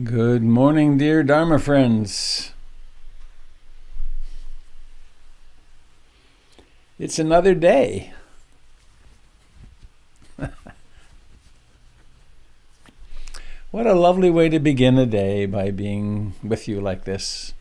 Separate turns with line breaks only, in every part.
Good morning, dear Dharma friends. It's another day. What a lovely way to begin a day, by being with you like this.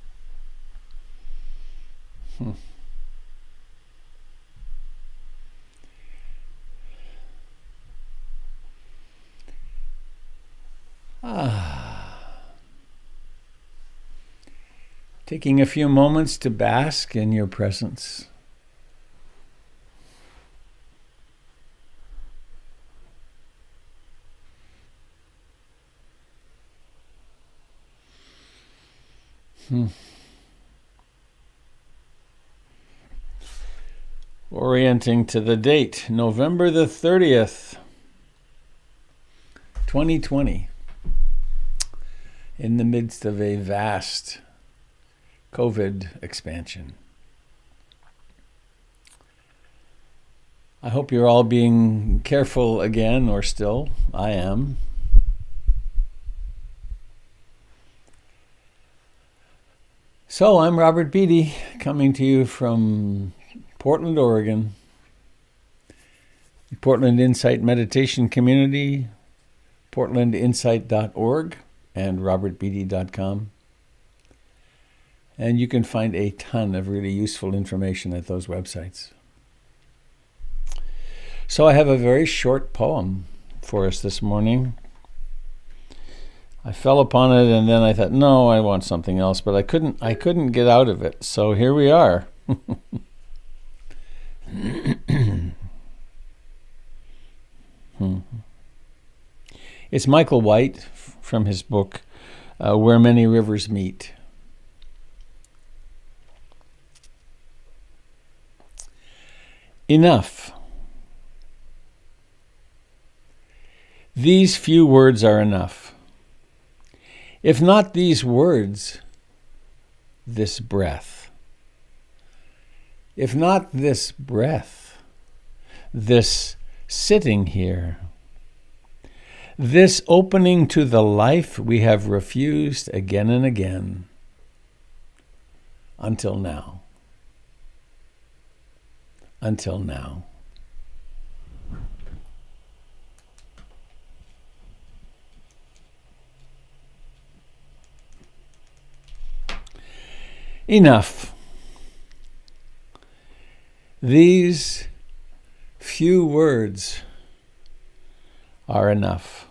Taking a few moments to bask in your presence. Orienting to the date, November the 30th, 2020, in the midst of a vast COVID expansion. I hope you're all being careful again, or still. I am. So I'm Robert Beatty, coming to you from Portland, Oregon, the Portland Insight Meditation Community, portlandinsight.org and robertbeatty.com. And you can find a ton of really useful information at those websites. So I have a very short poem for us this morning. I fell upon it and then I thought, no, I want something else, but I couldn't get out of it. So here we are. It's Michael White from his book, Where Many Rivers Meet. Enough. These few words are enough. If not these words, this breath. If not this breath, this sitting here, this opening to the life we have refused again and again, until now. Until now. Enough. These few words are enough.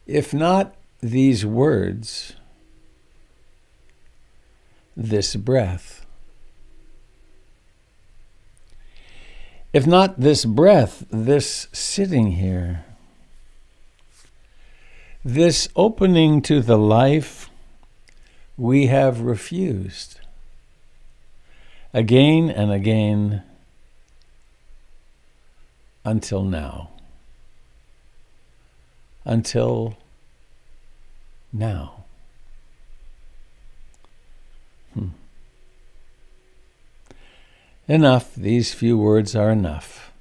If not these words, this breath. If not this breath, this sitting here, this opening to the life we have refused again and again until now. Until now. Enough, these few words are enough.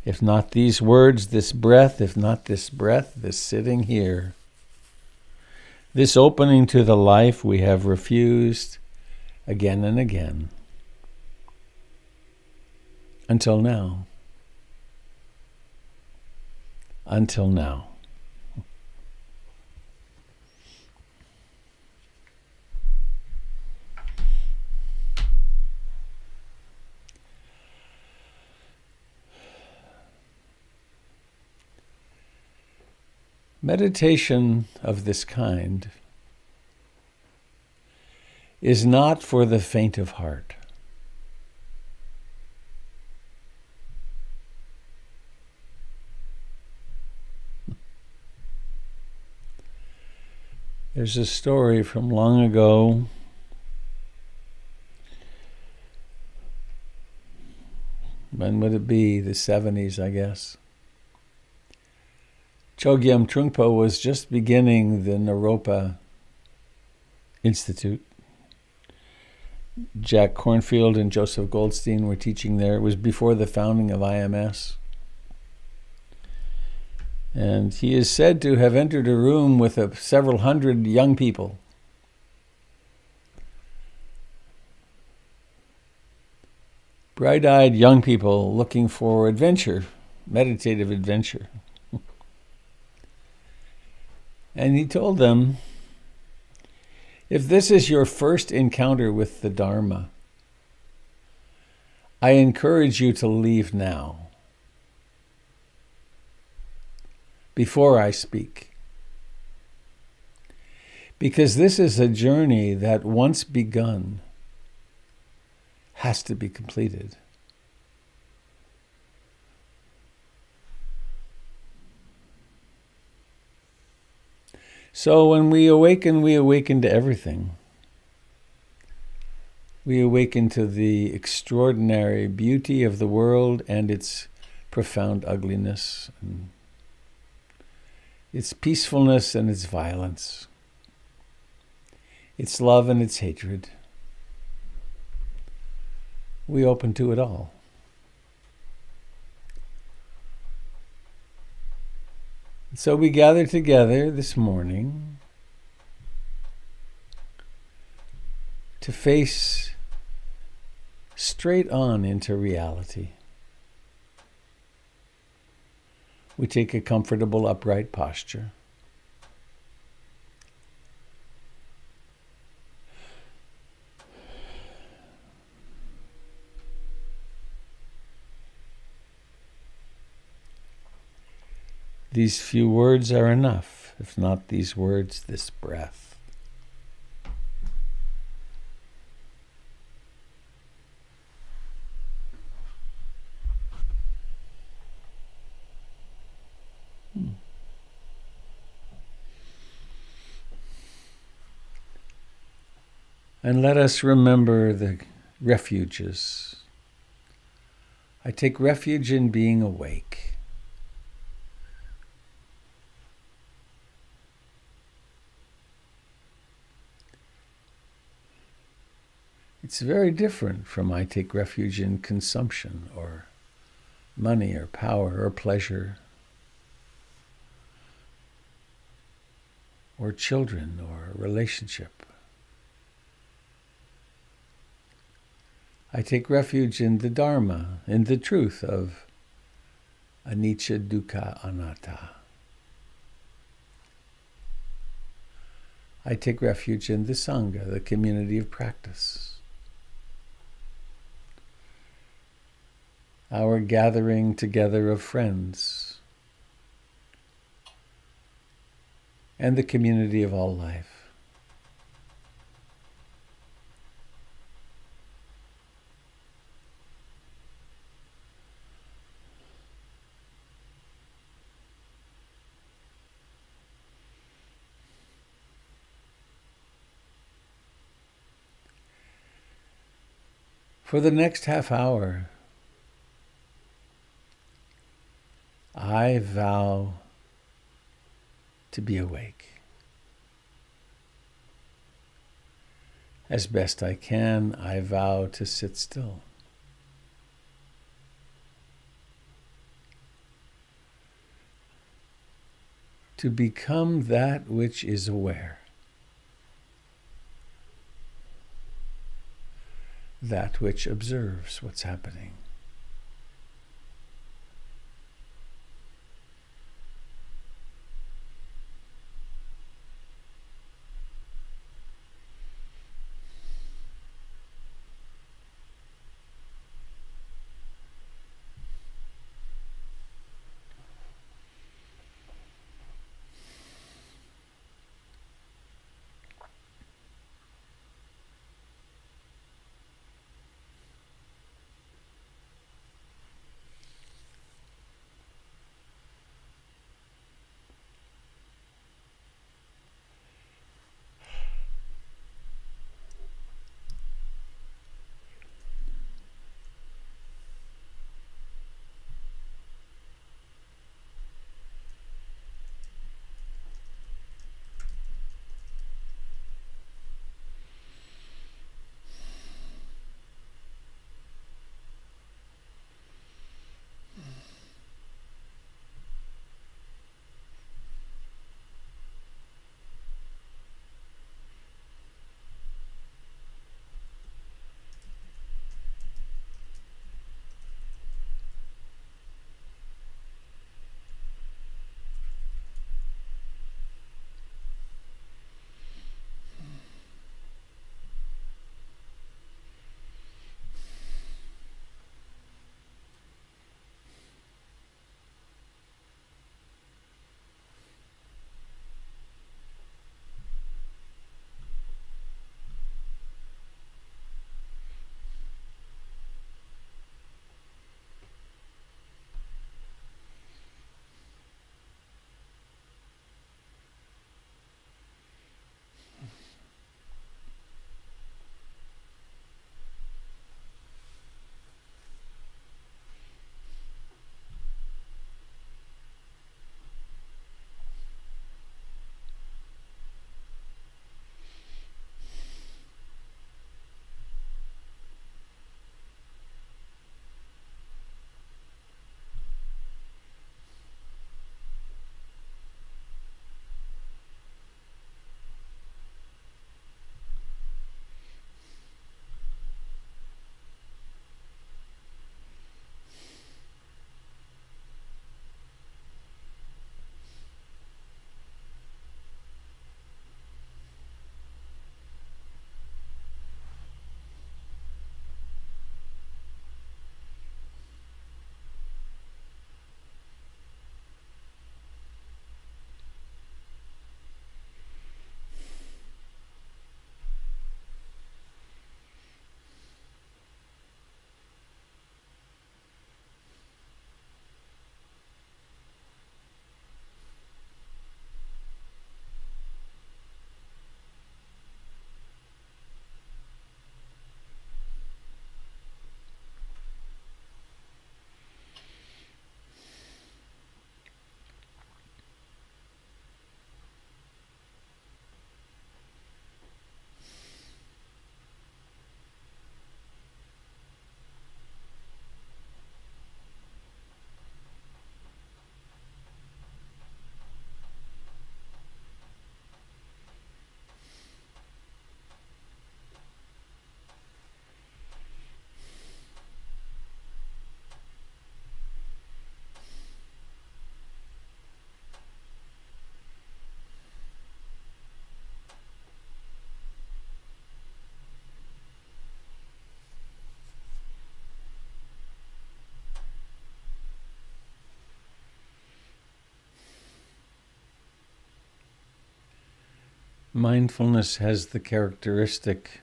If not these words, this breath, if not this breath, this sitting here, this opening to the life we have refused again and again. Until now. Until now. Meditation of this kind is not for the faint of heart. There's a story from long ago. When would it be? The 70s, I guess. Chogyam Trungpa was just beginning the Naropa Institute. Jack Kornfield and Joseph Goldstein were teaching there. It was before the founding of IMS. And he is said to have entered a room with several hundred young people. Bright-eyed young people looking for adventure, meditative adventure. And he told them, if this is your first encounter with the Dharma, I encourage you to leave now, before I speak. Because this is a journey that, once begun, has to be completed. So when we awaken to everything. We awaken to the extraordinary beauty of the world and its profound ugliness, and its peacefulness and its violence, its love and its hatred. We open to it all. So we gather together this morning to face straight on into reality. We take a comfortable upright posture. These few words are enough. If not these words, this breath. And let us remember the refuges. I take refuge in being awake. It's very different from I take refuge in consumption or money or power or pleasure or children or relationship. I take refuge in the Dharma, in the truth of Anicca, Dukkha, Anatta. I take refuge in the Sangha, the community of practice. Our gathering together of friends, and the community of all life. For the next half hour, I vow to be awake. As best I can, I vow to sit still. To become that which is aware. That which observes what's happening. Mindfulness has the characteristic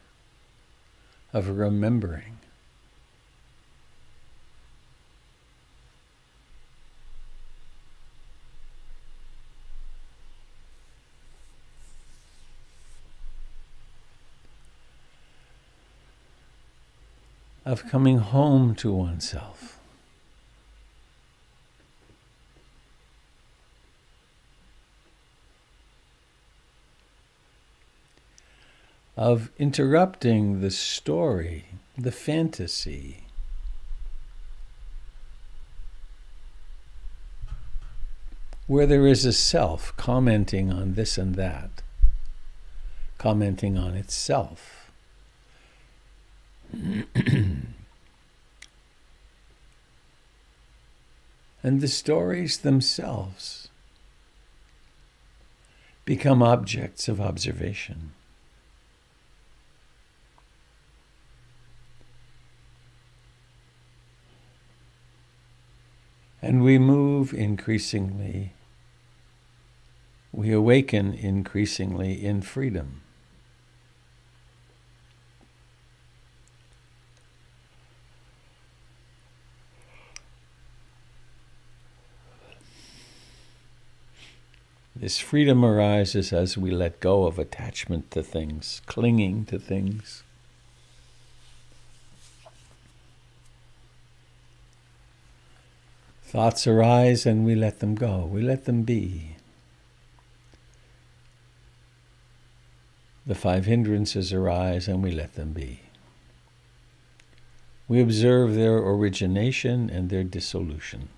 of remembering. Of coming home to oneself. Of interrupting the story, the fantasy. Where there is a self commenting on this and that, commenting on itself. And the stories themselves become objects of observation. And we move increasingly, we awaken increasingly in freedom. This freedom arises as we let go of attachment to things, clinging to things. Thoughts arise and we let them go, we let them be. The 5 hindrances arise and we let them be. We observe their origination and their dissolution.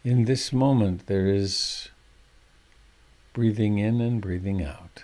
In this moment, there is breathing in and breathing out.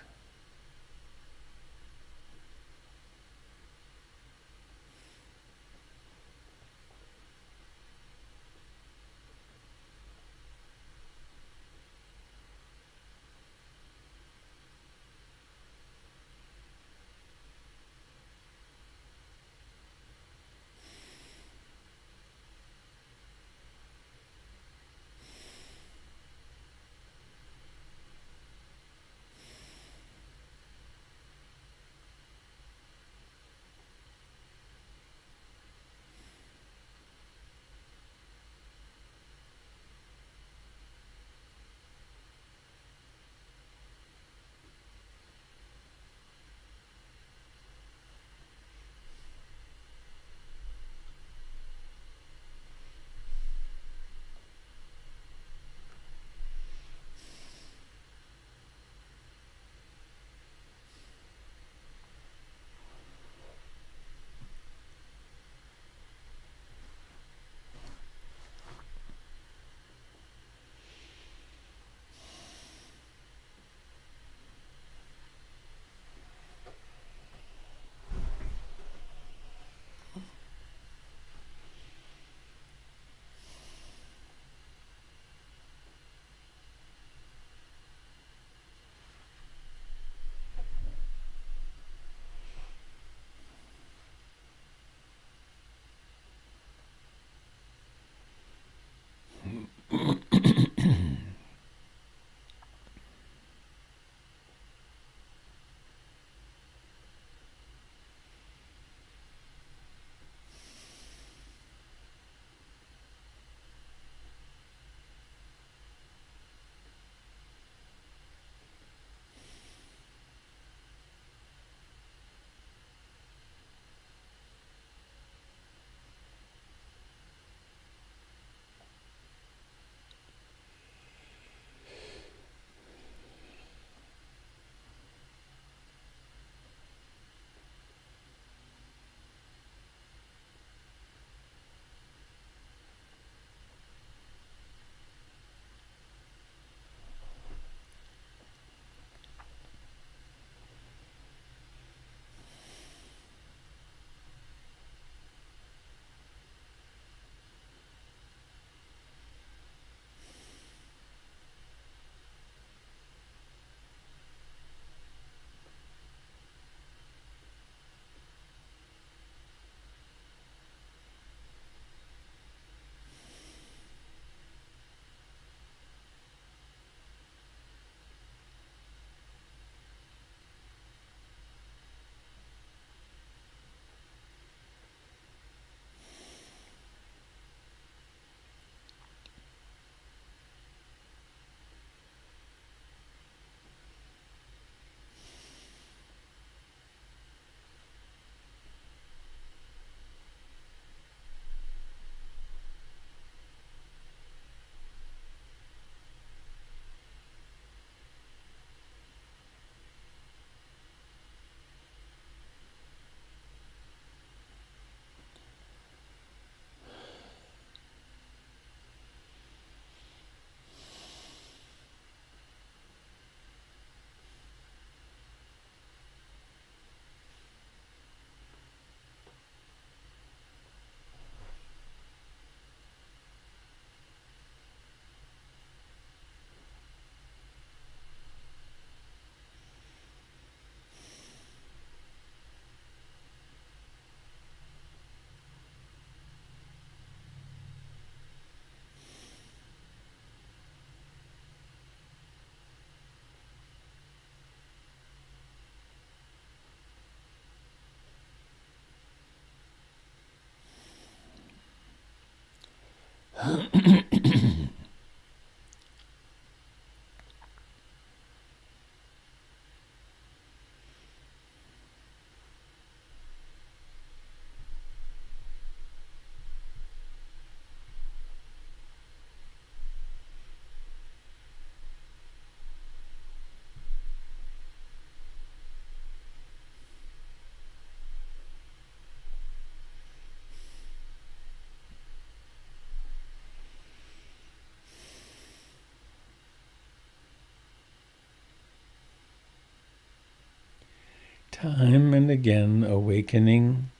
Time and again awakening,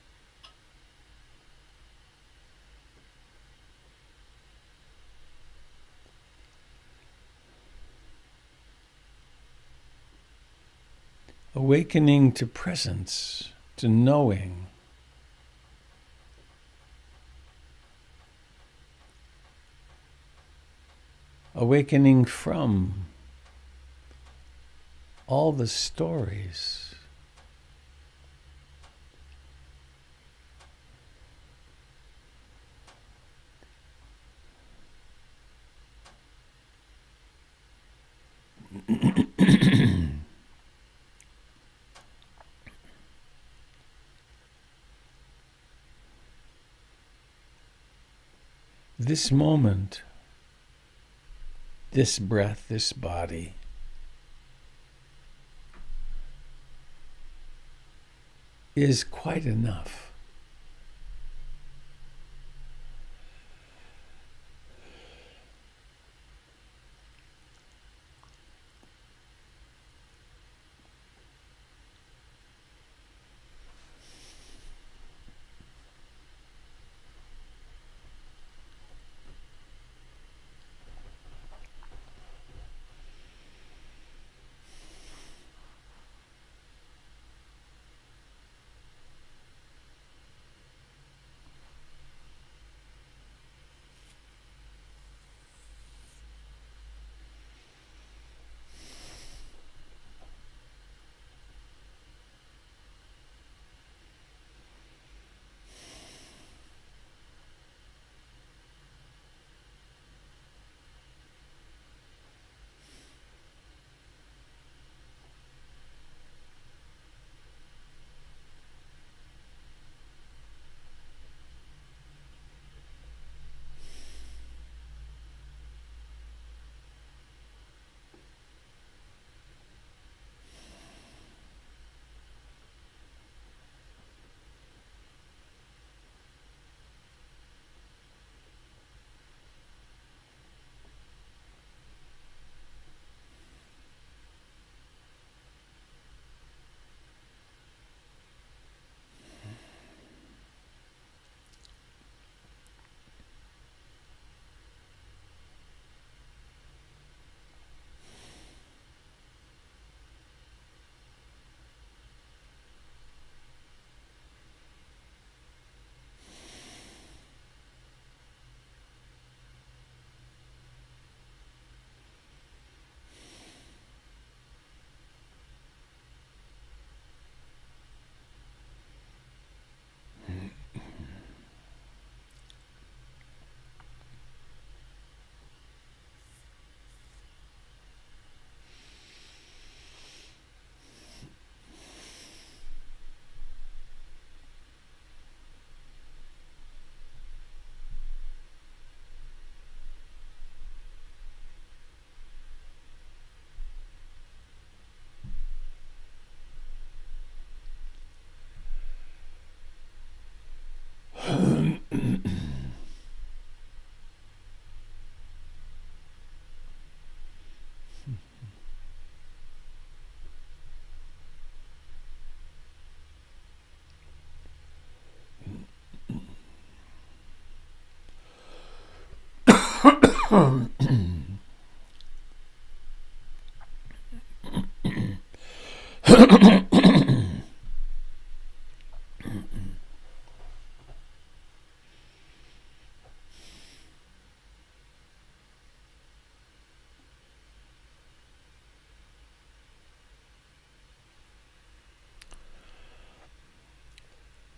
awakening to presence, to knowing, awakening from all the stories. This moment, this breath, this body, is quite enough.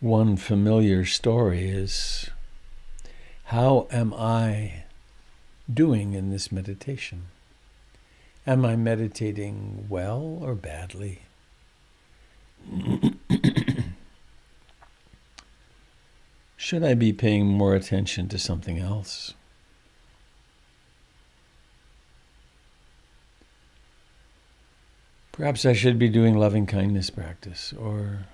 One familiar story is How am I doing in this meditation? Am I meditating well or badly? Should I be paying more attention to something else? Perhaps I should be doing loving kindness practice, or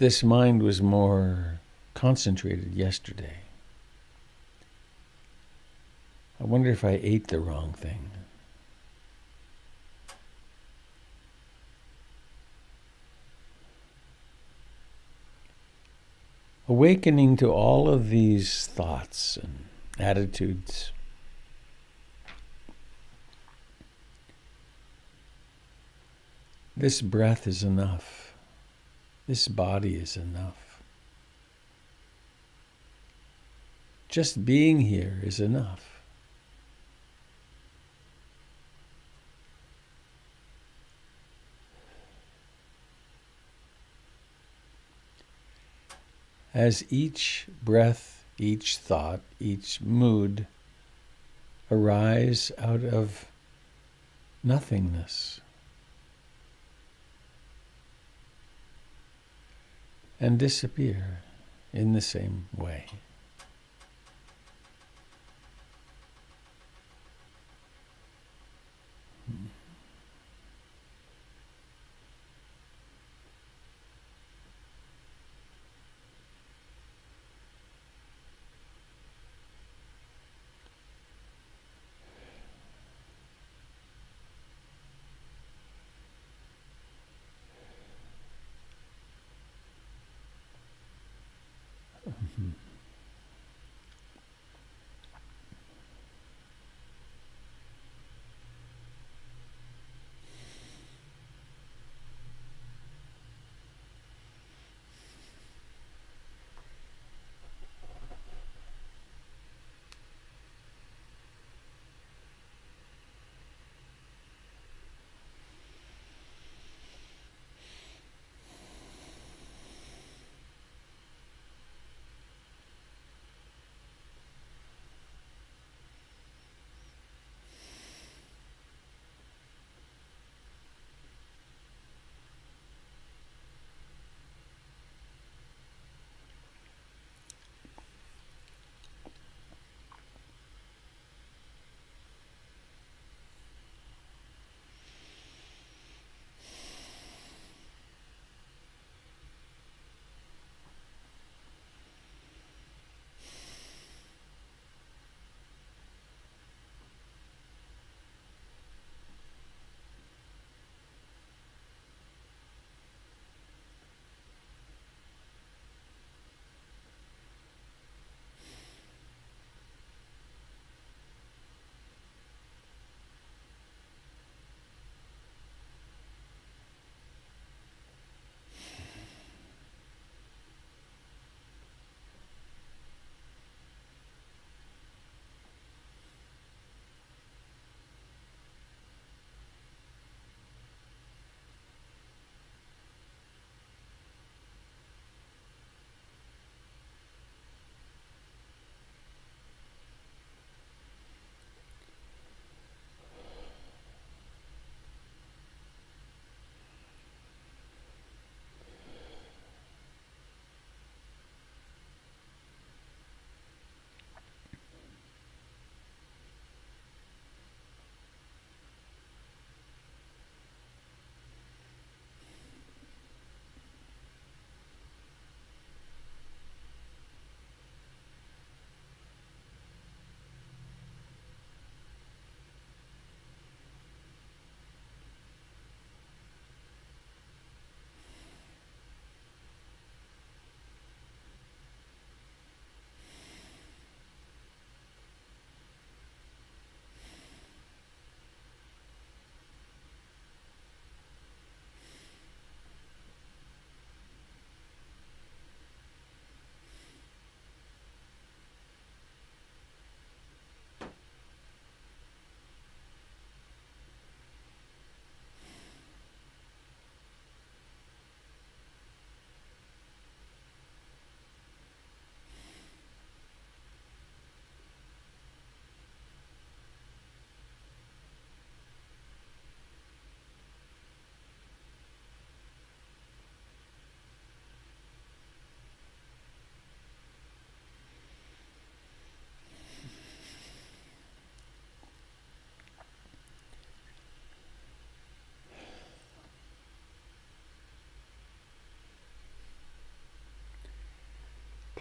this mind was more concentrated yesterday. I wonder if I ate the wrong thing. Awakening to all of these thoughts and attitudes. This breath is enough. This body is enough. Just being here is enough. As each breath, each thought, each mood arise out of nothingness and disappear in the same way.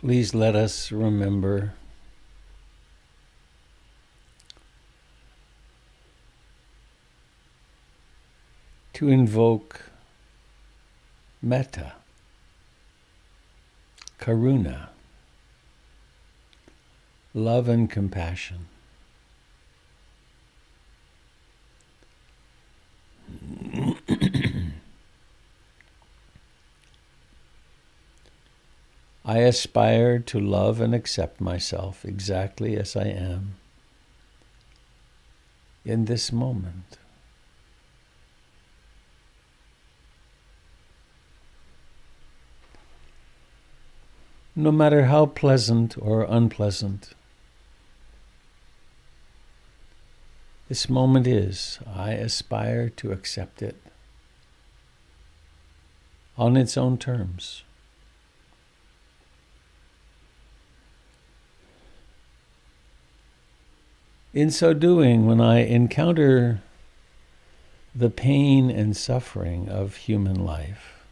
Please let us remember to invoke metta, karuna, love and compassion. I aspire to love and accept myself exactly as I am in this moment. No matter how pleasant or unpleasant this moment is, I aspire to accept it on its own terms. In so doing, when I encounter the pain and suffering of human life,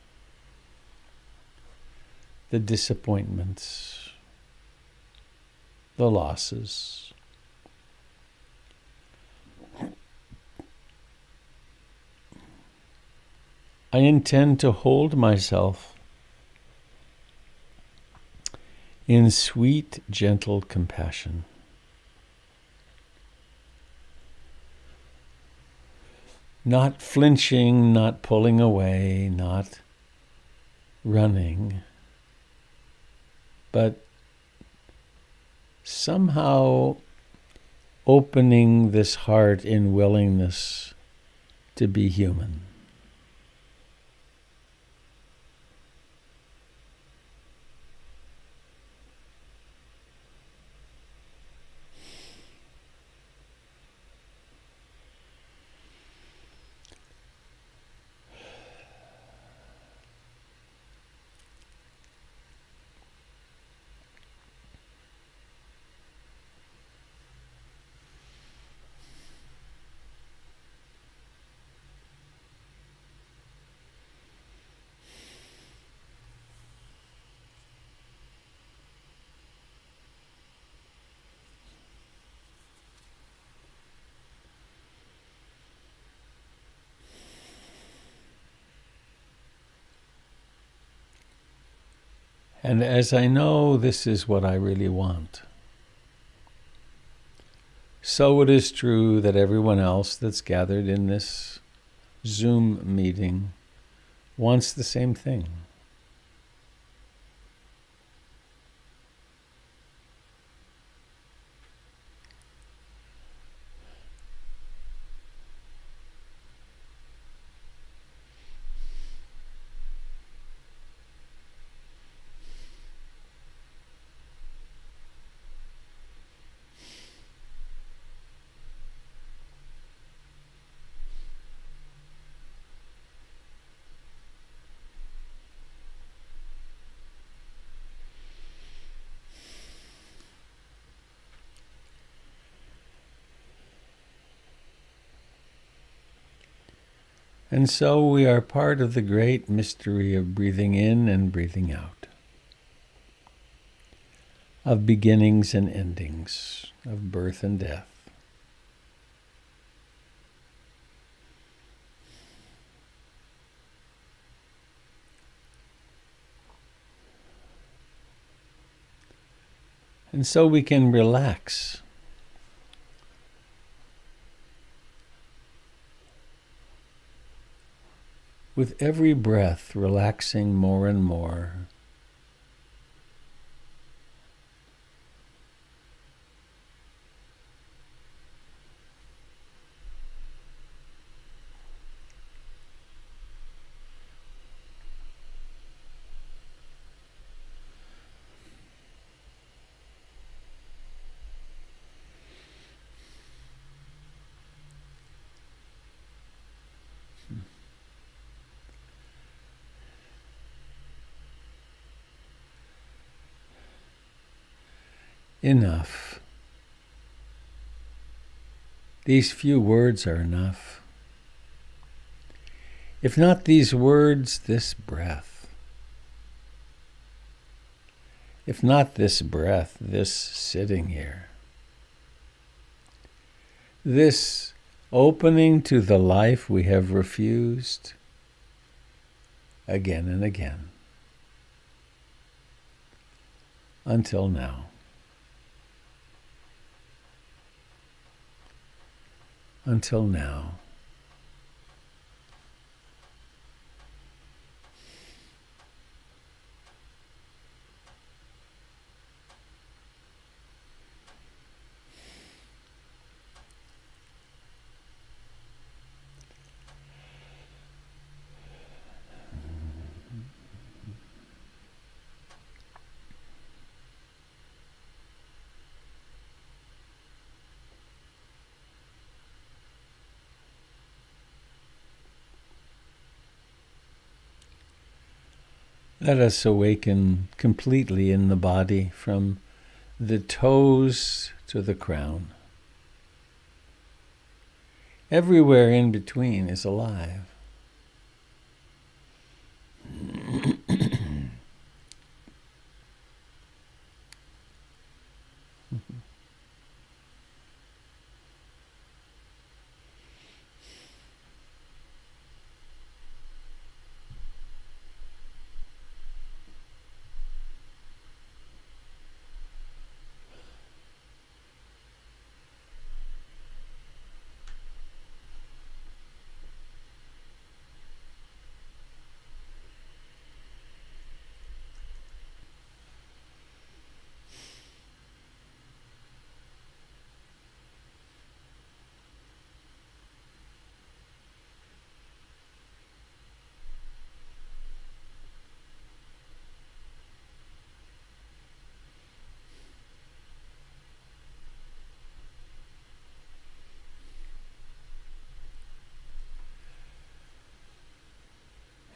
the disappointments, the losses, I intend to hold myself in sweet, gentle compassion. Not flinching, not pulling away, not running, but somehow opening this heart in willingness to be human. And as I know this is what I really want, so it is true that everyone else that's gathered in this Zoom meeting wants the same thing. And so we are part of the great mystery of breathing in and breathing out, of beginnings and endings, of birth and death. And so we can relax. With every breath, relaxing more and more. Enough. These few words are enough. If not these words, this breath. if not this breath, this sitting here. This opening to the life we have refused again and again. Until now. Until now. Let us awaken completely in the body from the toes to the crown. Everywhere in between is alive.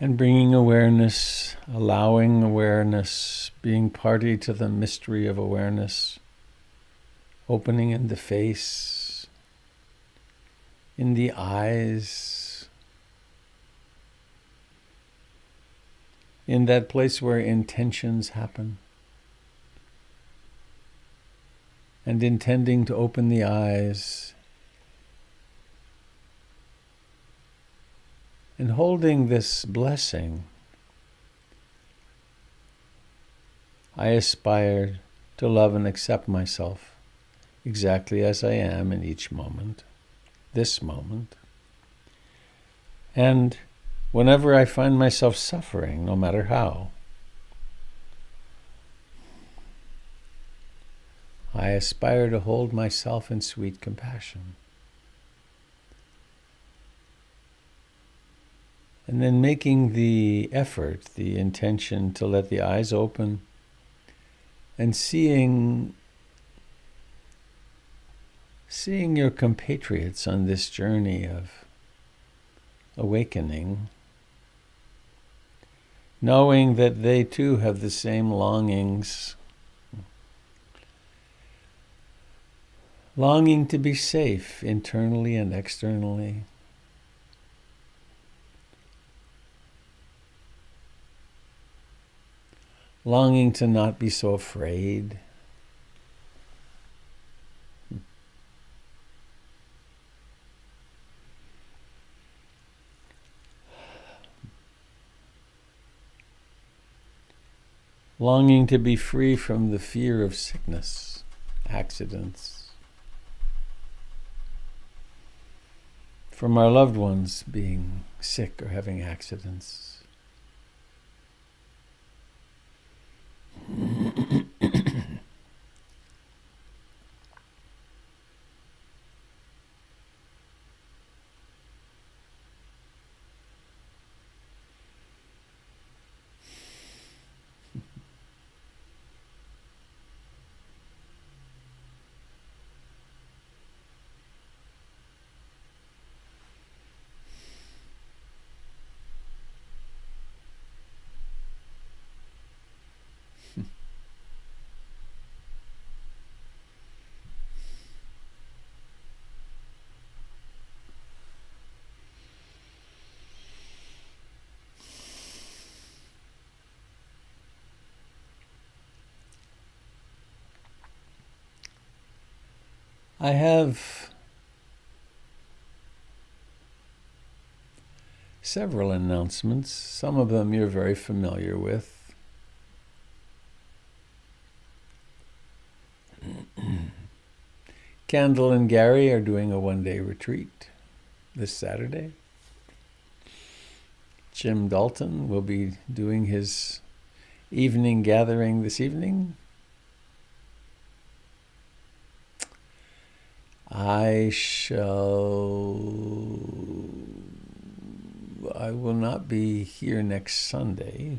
And bringing awareness, allowing awareness, being party to the mystery of awareness, opening in the face, in the eyes, in that place where intentions happen, and intending to open the eyes, and holding this blessing. I aspire to love and accept myself exactly as I am in each moment, this moment. And whenever I find myself suffering, no matter how, I aspire to hold myself in sweet compassion. And then making the effort, the intention to let the eyes open and seeing your compatriots on this journey of awakening, knowing that they too have the same longings, longing to be safe internally and externally, longing to not be so afraid. Longing to be free from the fear of sickness, accidents, from our loved ones being sick or having accidents. I have several announcements. Some of them you're very familiar with. Kendall and Gary are doing a one-day retreat this Saturday. Jim Dalton will be doing his evening gathering this evening. I will not be here next Sunday.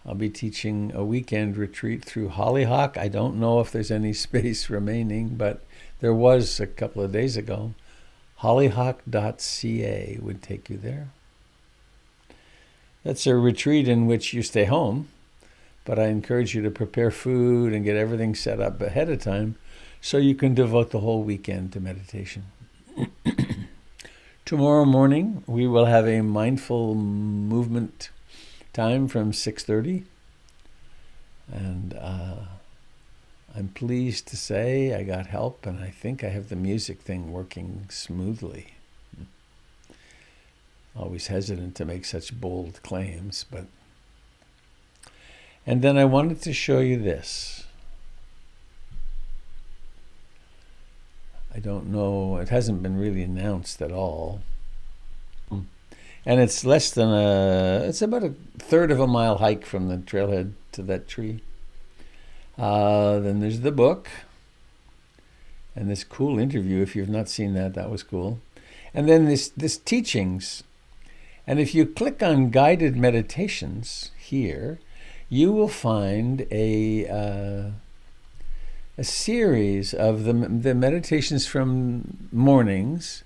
I'll be teaching a weekend retreat through Hollyhock. I don't know if there's any space remaining, but there was a couple of days ago. Hollyhock.ca would take you there. That's a retreat in which you stay home, but I encourage you to prepare food and get everything set up ahead of time so you can devote the whole weekend to meditation. Tomorrow morning, we will have a mindful movement time from 6:30. And I'm pleased to say I got help, and I think I have the music thing working smoothly. Always hesitant to make such bold claims, but... And then I wanted to show you this. I don't know, it hasn't been really announced at all. And it's less than it's about a third of a mile hike from the trailhead to that tree. Then there's the book. And this cool interview, if you've not seen that, that was cool. And then this teachings. And if you click on guided meditations here, you will find a series of the meditations from mornings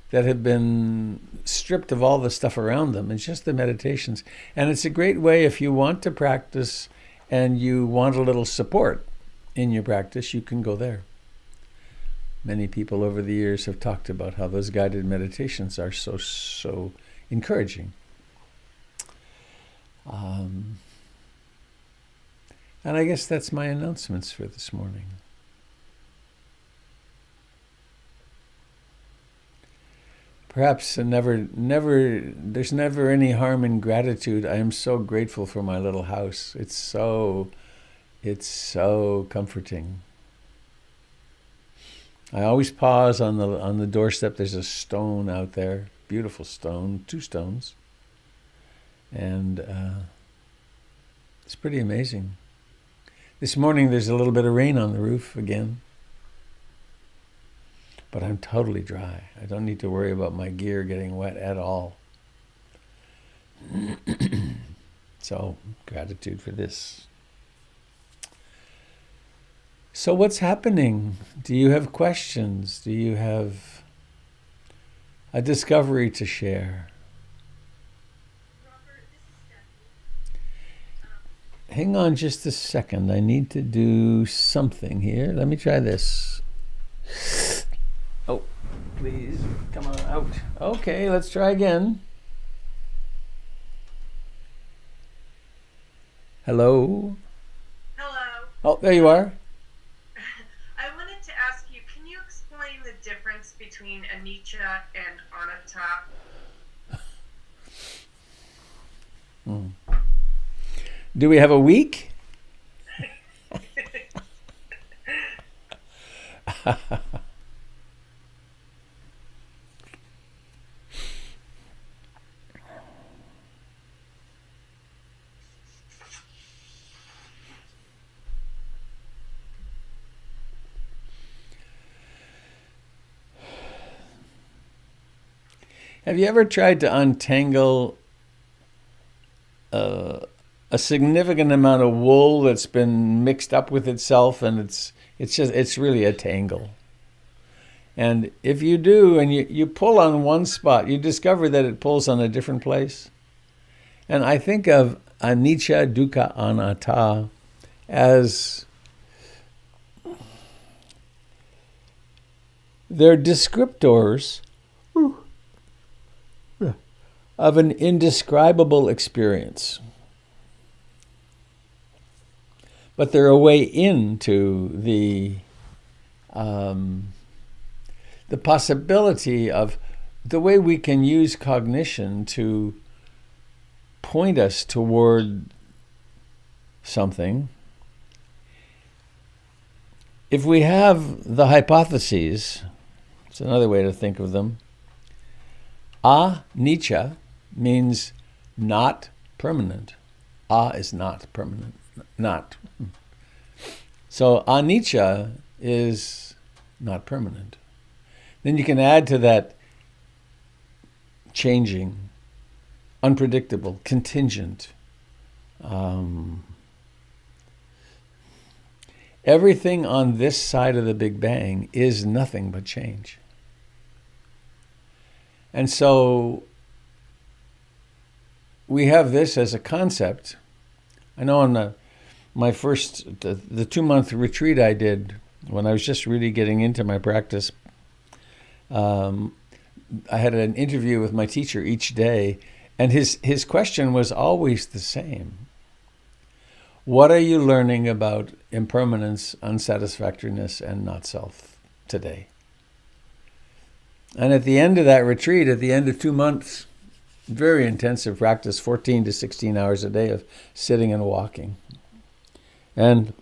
that have been stripped of all the stuff around them. It's just the meditations. And it's a great way if you want to practice and you want a little support in your practice, you can go there. Many people over the years have talked about how those guided meditations are so encouraging. And I guess that's my announcements for this morning. Perhaps there's never any harm in gratitude. I am so grateful for my little house. It's so comforting. I always pause on the doorstep. There's a stone out there, beautiful stone, 2 stones, and it's pretty amazing. This morning there's a little bit of rain on the roof again. But I'm totally dry. I don't need to worry about my gear getting wet at all. So, gratitude for this. So what's happening? Do you have questions? Do you have a discovery to share?
Robert, this is Stephanie.
Hang on just a second. I need to do something here. Let me try this. Oh, please, come on out. Okay, let's try again. Hello?
Hello.
Oh, there you are.
I wanted to ask you, can you explain the difference between Anicca and Anatta?
Do we have a week? Have you ever tried to untangle a significant amount of wool that's been mixed up with itself, and it's really a tangle? And if you do, and you pull on one spot, you discover that it pulls on a different place. And I think of Anicca, Dukkha, Anatta as they're descriptors of an indescribable experience. But they're a way into the the possibility of the way we can use cognition to point us toward something. If we have the hypotheses, it's another way to think of them. Anicca means not permanent. Is not permanent. Not. So anicca is not permanent. Then you can add to that changing, unpredictable, contingent. Everything on this side of the Big Bang is nothing but change. And so we have this as a concept. I know on the 2-month retreat I did when I was just really getting into my practice, I had an interview with my teacher each day, and his question was always the same. What are you learning about impermanence, unsatisfactoriness, and not self today? And at the end of that retreat, at the end of 2 months, very intensive practice, 14 to 16 hours a day of sitting and walking. And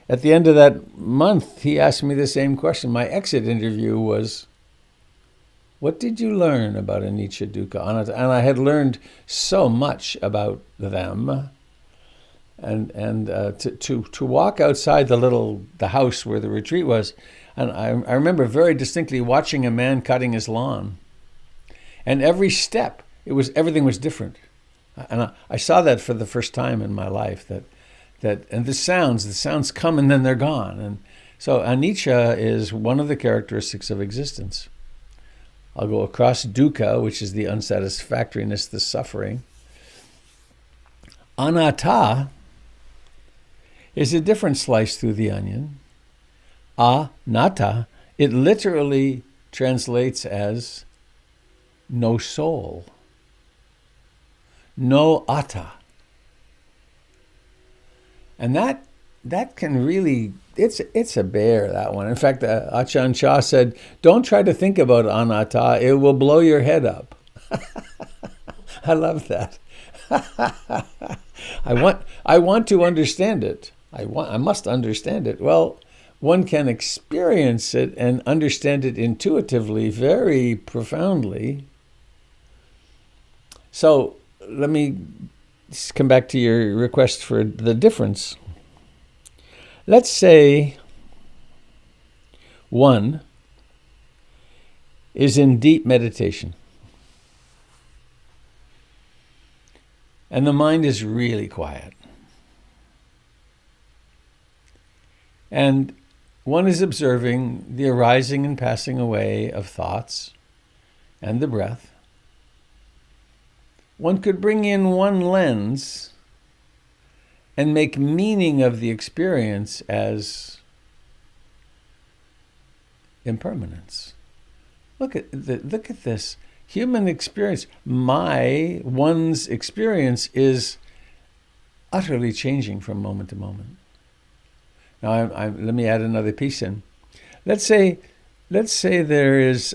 at the end of that month, he asked me the same question. My exit interview was, what did you learn about Anicca, Dukkha, Anatta? And I had learned so much about them. And to walk outside the house where the retreat was, and I remember very distinctly watching a man cutting his lawn. And every step, everything was different. And I saw that for the first time in my life, and the sounds come and then they're gone. And so anicca is one of the characteristics of existence. I'll go across dukkha, which is the unsatisfactoriness, the suffering. Anatta is a different slice through the onion. Anatta, it literally translates as no soul. No atta. And that can really, it's a bear, that one. In fact, Ajahn Chah said, don't try to think about anatta, it will blow your head up. I love that. I want to understand it. I must understand it. Well, one can experience it and understand it intuitively, very profoundly. So let me come back to your request for the difference. Let's say one is in deep meditation, and the mind is really quiet. And one is observing the arising and passing away of thoughts and the breath. One could bring in one lens and make meaning of the experience as impermanence. Look at this. Human experience, one's experience is utterly changing from moment to moment. Now, let me add another piece in. Let's say there's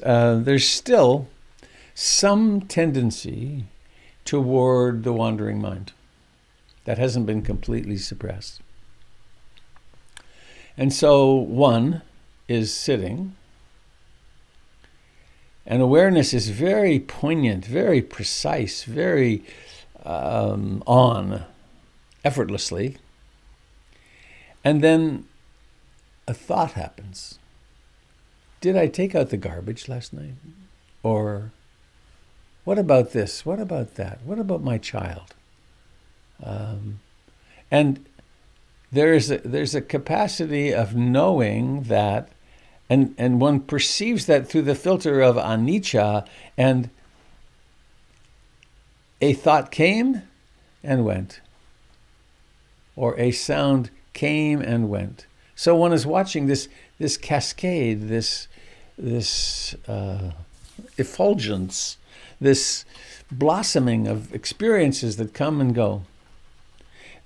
still some tendency toward the wandering mind that hasn't been completely suppressed. And so one is sitting, and awareness is very poignant, very precise, very on, effortlessly. And then a thought happens. Did I take out the garbage last night? Or what about this? What about that? What about my child? And there's a capacity of knowing that, and one perceives that through the filter of anicca, and a thought came and went, or a sound came and went. So one is watching this cascade, this effulgence, this blossoming of experiences that come and go.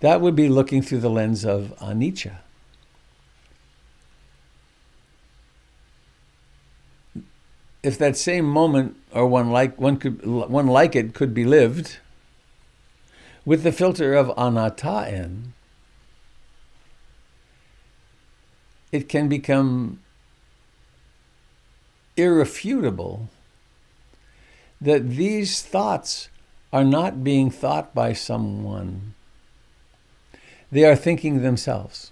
That would be looking through the lens of anicca. if that same moment or one like it could be lived with the filter of anatta in, it can become irrefutable that these thoughts are not being thought by someone. They are thinking themselves.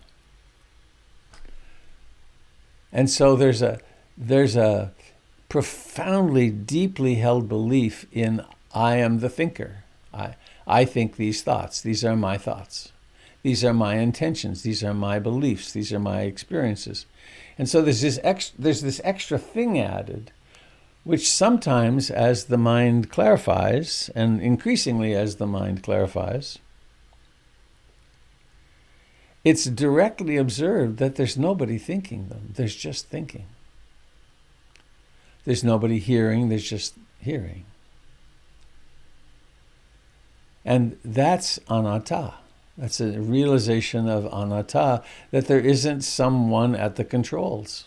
And so there's a profoundly, deeply held belief in I am the thinker. I think these thoughts. These are my thoughts. These are my intentions. These are my beliefs. These are my experiences. And so there's this extra thing added, which sometimes, as the mind clarifies, and increasingly as the mind clarifies, it's directly observed that there's nobody thinking them. There's just thinking. There's nobody hearing. There's just hearing. And that's anatta. That's a realization of anatta, that there isn't someone at the controls.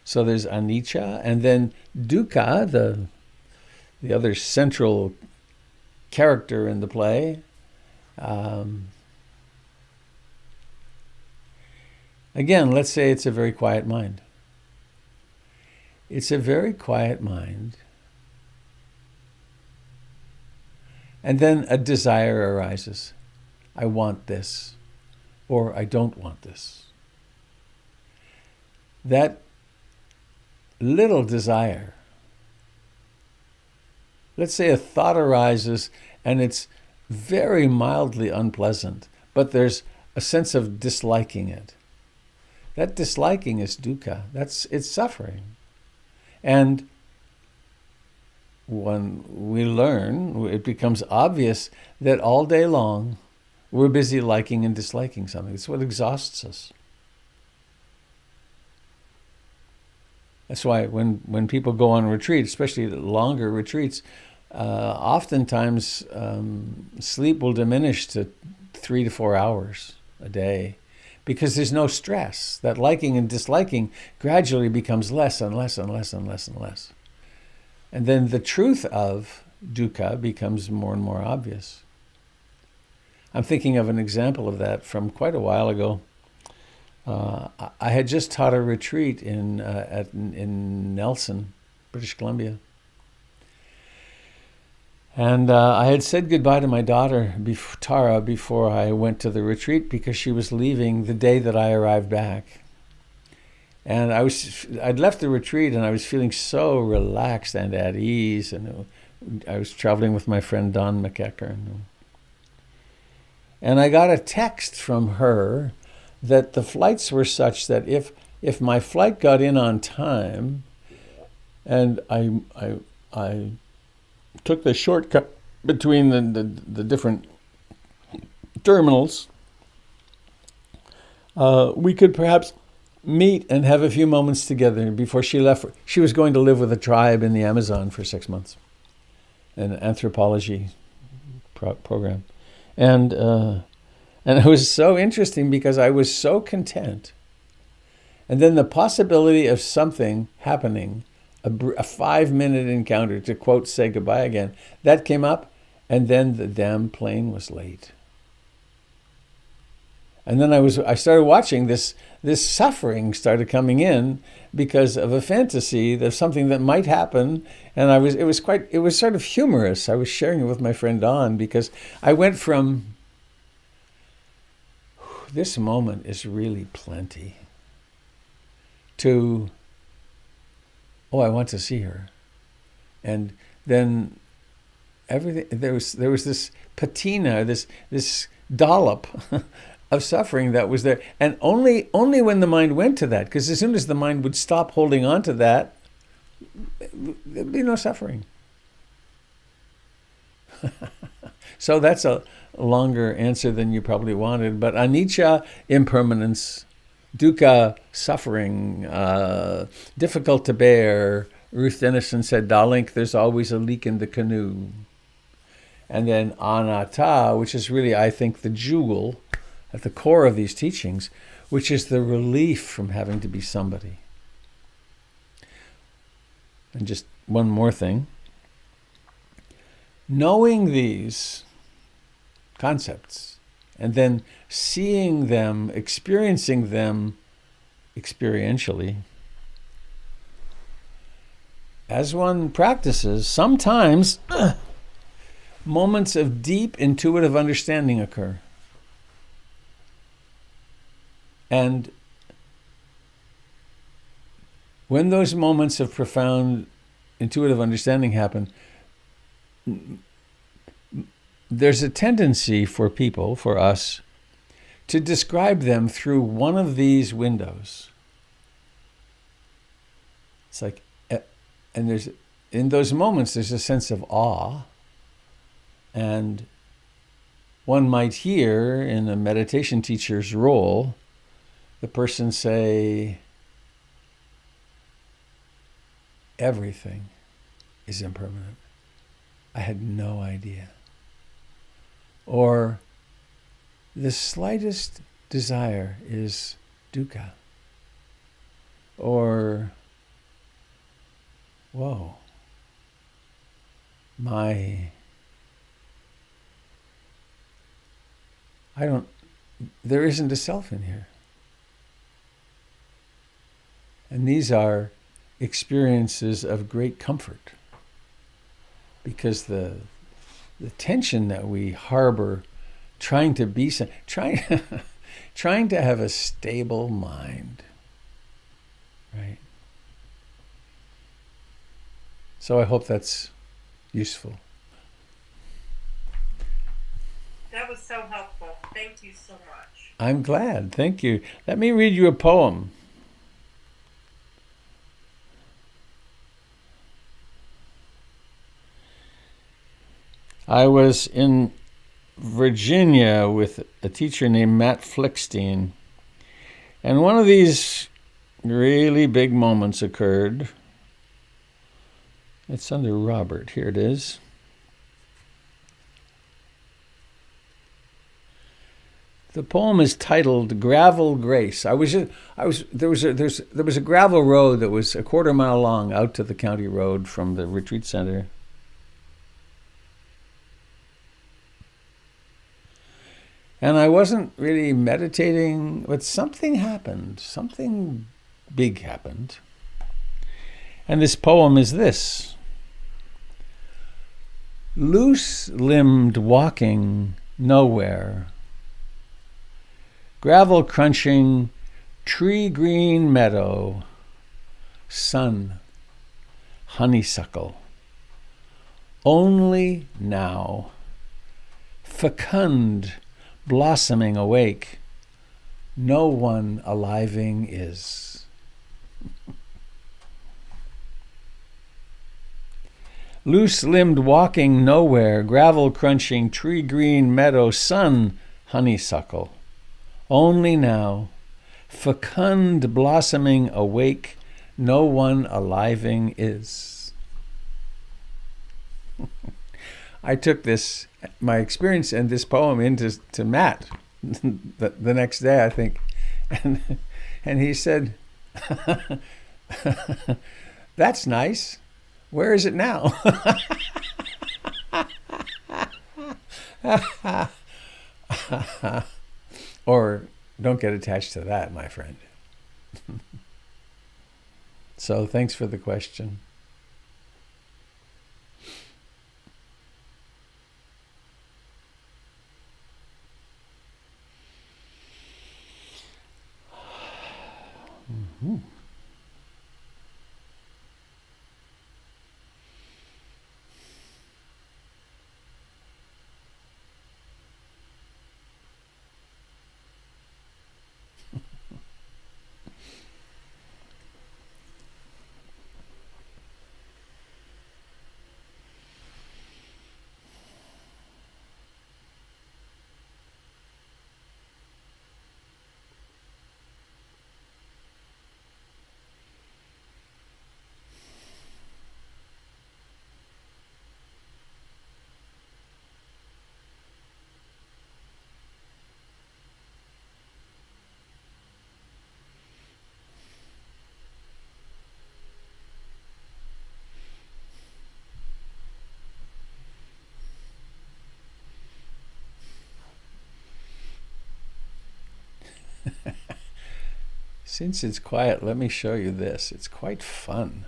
So there's anicca, and then dukkha, the other central character in the play. Again, let's say it's a very quiet mind. It's a very quiet mind. And then a desire arises. I want this, or I don't want this. That little desire, let's say a thought arises and it's very mildly unpleasant, but there's a sense of disliking it. That disliking is dukkha. It's suffering. And when we learn, it becomes obvious that all day long we're busy liking and disliking something. It's what exhausts us. That's why when people go on retreat, especially longer retreats, oftentimes sleep will diminish to 3 to 4 hours a day, because there's no stress. That liking and disliking gradually becomes less and less and less and less and less. And then the truth of dukkha becomes more and more obvious. I'm thinking of an example of that from quite a while ago. I had just taught a retreat in Nelson, British Columbia. And I had said goodbye to my daughter, Tara, before I went to the retreat, because she was leaving the day that I arrived back. And I'd left the retreat and I was feeling so relaxed and at ease. And I was traveling with my friend Don McEachern. And I got a text from her that the flights were such that if my flight got in on time, and I took the shortcut between the different terminals, we could perhaps meet and have a few moments together before she left. She was going to live with a tribe in the Amazon for 6 months, an anthropology program. And it was so interesting because I was so content. And then the possibility of something happening, a 5-minute encounter, to quote, say goodbye again, that came up, and then the damn plane was late. And then I started watching this suffering started coming in because of a fantasy of something that might happen, and it was sort of humorous. I was sharing it with my friend Don because I went from this moment is really plenty to, oh, I want to see her. And then everything, there was this patina, this dollop of suffering that was there. And only when the mind went to that, because as soon as the mind would stop holding on to that, there'd be no suffering. So that's a longer answer than you probably wanted. But anicca, impermanence; dukkha, suffering, difficult to bear. Ruth Denison said, "Darling, there's always a leak in the canoe." And then anatta, which is really, I think, the jewel at the core of these teachings, which is the relief from having to be somebody. And just one more thing. Knowing these concepts and then seeing them, experiencing them experientially, as one practices, sometimes moments of deep intuitive understanding occur. And when those moments of profound intuitive understanding happen, there's a tendency for people, for us, to describe them through one of these windows. It's like, and there's, in those moments, there's a sense of awe. And one might hear in a meditation teacher's role, the person say, everything is impermanent. I had no idea. Or the slightest desire is dukkha. Or, whoa, there isn't a self in here. And these are experiences of great comfort, because the tension that we harbor trying to be trying to have a stable mind, right? So I hope that's useful.
That was so helpful. Thank you so much.
I'm glad. Thank you. Let me read you a poem. I was in Virginia with a teacher named Matt Flickstein, and one of these really big moments occurred. It's under Robert. Here it is. The poem is titled "Gravel Grace." There was a gravel road that was a quarter mile long out to the county road from the retreat center. And I wasn't really meditating, but something happened. Something big happened. And this poem is this. Loose-limbed walking nowhere, gravel crunching, tree green meadow, sun, honeysuckle. Only now, fecund, blossoming awake, no one aliving is. Loose-limbed walking nowhere, gravel crunching, tree green meadow, sun, honeysuckle. Only now, fecund blossoming awake, no one aliving is. I took my experience and this poem into Matt the next day, I think, and he said, "That's nice. Where is it now?" Or don't get attached to that, my friend. So thanks for the question. Mm-hmm. Since it's quiet, let me show you this. It's quite fun.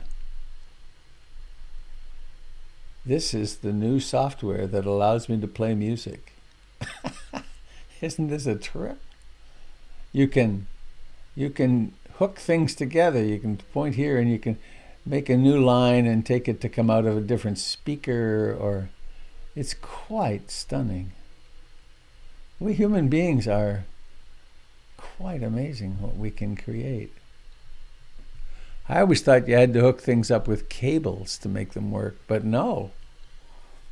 This is the new software that allows me to play music. Isn't this a trip? You can hook things together. You can point here and you can make a new line and take it to come out of a different speaker, or it's quite stunning. We human beings are quite amazing what we can create. I always thought you had to hook things up with cables to make them work, but no.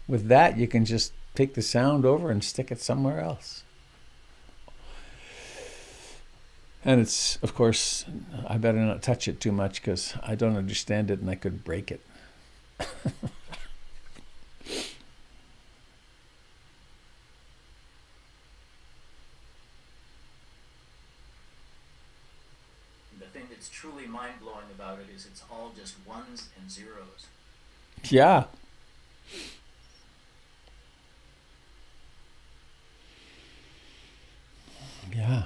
With that, you can just take the sound over and stick it somewhere else. And it's, of course, I better not touch it too much because I don't understand it and I could break it.
The thing that's truly mind-blowing about it is it's all just ones and zeros.
Yeah. Yeah.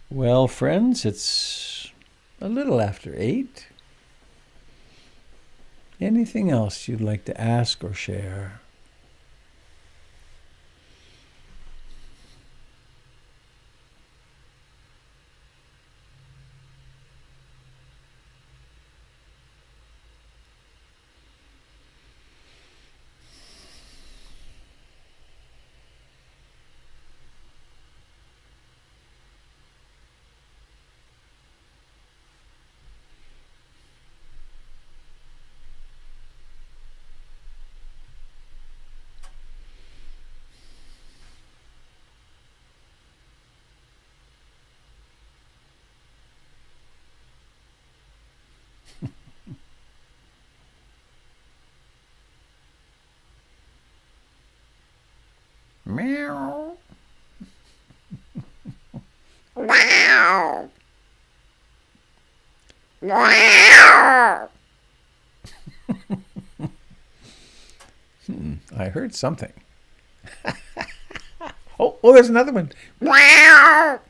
Well, friends, it's a little after 8. Anything else you'd like to ask or share? Meow.
Wow. Wow.
I heard something. Oh, there's another one.
Wow.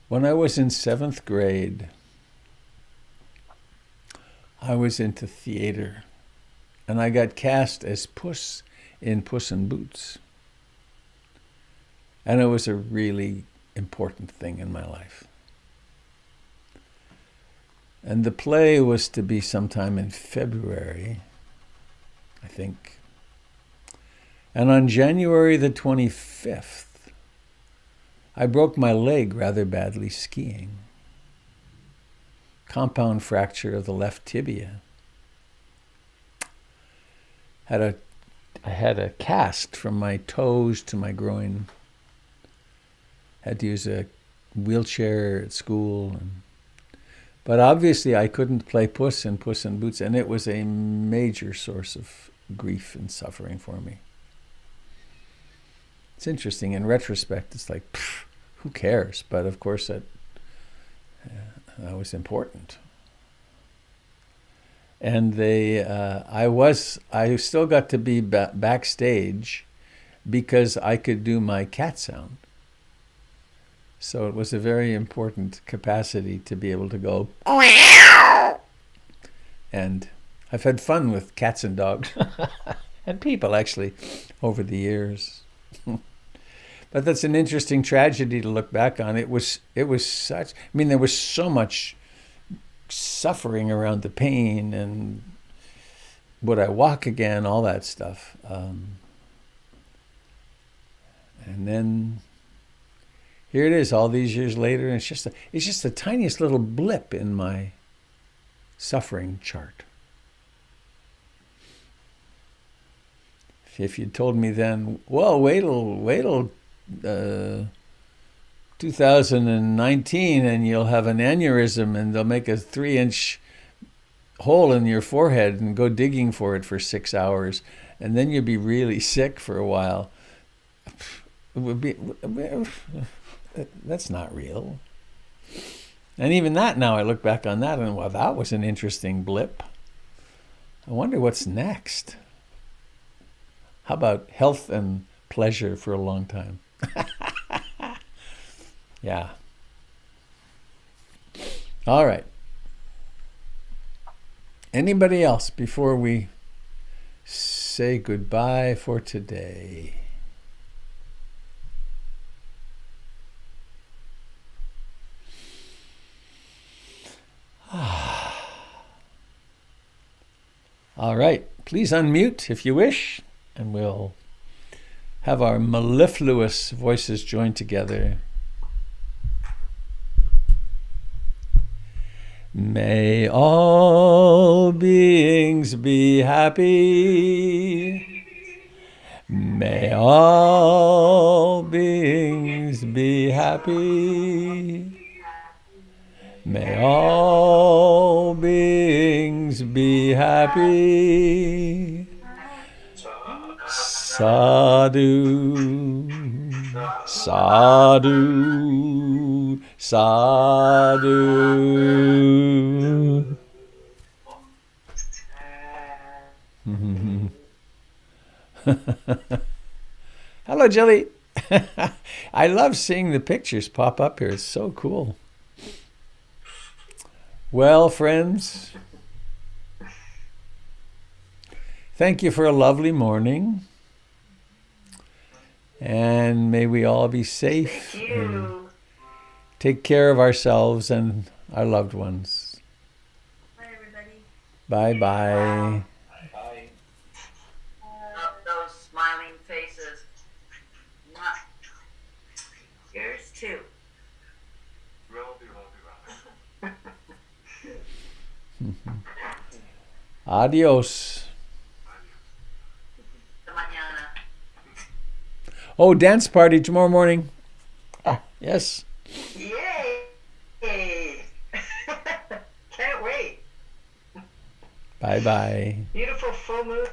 When I was in 7th grade, I was into theater, and I got cast as Puss in Puss in Boots. And it was a really important thing in my life. And the play was to be sometime in February, I think. And on January the 25th, I broke my leg rather badly skiing. Compound fracture of the left tibia. I had a cast from my toes to my groin. Had to use a wheelchair at school. But obviously I couldn't play Puss in Puss in Boots, and it was a major source of grief and suffering for me. It's interesting. In retrospect, it's like, who cares? But of course, that was important. And I still got to be backstage because I could do my cat sound. So it was a very important capacity to be able to go. And I've had fun with cats and dogs and people actually over the years. But that's an interesting tragedy to look back on. It was such, there was so much suffering around the pain and would I walk again, all that stuff. And then here it is all these years later, and it's just the tiniest little blip in my suffering chart. If you'd told me then, well, wait till 2019 and you'll have an aneurysm and they'll make a 3-inch hole in your forehead and go digging for it for 6 hours, and then you'll be really sick for a while. It would be, that's not real. And even that, now I look back on that and, well, that was an interesting blip. I wonder what's next. How about health and pleasure for a long time? Yeah. All right. Anybody else before we say goodbye for today? All right. Please unmute if you wish, and we'll have our mellifluous voices join together. May all beings be happy. May all beings be happy. May all beings be happy. Sadhu, sadhu, sadhu. Hello, Jelly. I love seeing the pictures pop up here. It's so cool. Well, friends, thank you for a lovely morning. And may we all be safe.
Thank you.
Take care of ourselves and our loved ones.
Bye, everybody.
Bye-bye.
Bye.
Love those smiling faces. Mwah. Yours too.
Adios.
Mañana.
Oh, dance party tomorrow morning. Ah, yes.
Yay! Can't wait.
Bye-bye.
Beautiful full moon.